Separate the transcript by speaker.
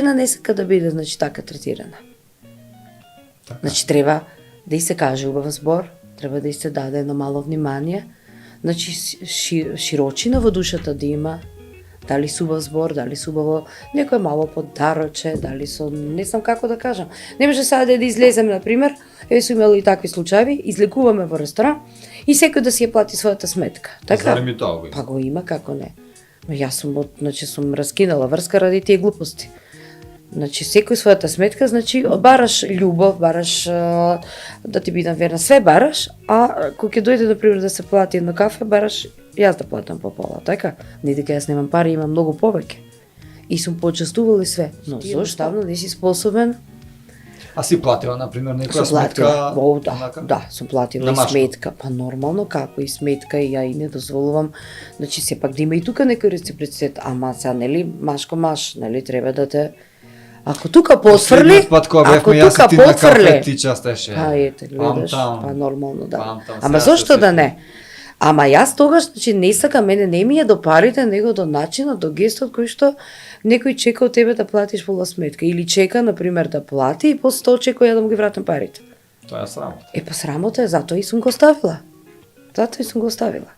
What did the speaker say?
Speaker 1: Жена не сака да биде, значи, така третирана.
Speaker 2: Така.
Speaker 1: Значи, треба да и се каже убав збор, треба да и се даде едно мало внимание, значи, широчина во душата да има, дали со убав збор, дали со убаво некој мало подароче, дали со, не знам како да кажам. Не може сега да излезем, например, еве сум имали и такви случаи, излекуваме во ресторан и секој да си ја плати својата сметка. Така?
Speaker 2: Зарем и тоа го има?
Speaker 1: Па го има, како не. Но јас сум раскинала врска ради тие глупости. Значи, секој својата сметка, значи, бараш љубов, бараш да ти бидам верна, све бараш, а кога ќе дојде, например, да се плати едно кафе, бараш јас да платам по пола, така? Не дека јас немам пари, имам многу повеќе. И сум почестувала и све, но зошто не си способен?
Speaker 2: А си платила, например, некоја
Speaker 1: Сум платила,
Speaker 2: сметка?
Speaker 1: да, сум платила и сметка, па нормално како и сметка и ја и не дозволувам, значи сепак да има и тука некој реципроцитет, ама сега нели машко маш, нели треба да те ако тука потфрли, ако тука потфрли,
Speaker 2: ти частеше.
Speaker 1: па ете, гледаш, па нормално да.
Speaker 2: Памтам,
Speaker 1: Ама зошто да не? Ама јас тогаш, значи, не сака, мене не ми е до парите, него до начинот, до гестот кој што некој чека од тебе да платиш пола сметка. Или чека, например, да плати и после тоа чека ја да му ги вратам парите.
Speaker 2: Тоа е срамота.
Speaker 1: Па срамота е, затоа и сум го ставила. Затоа и сум го ставила.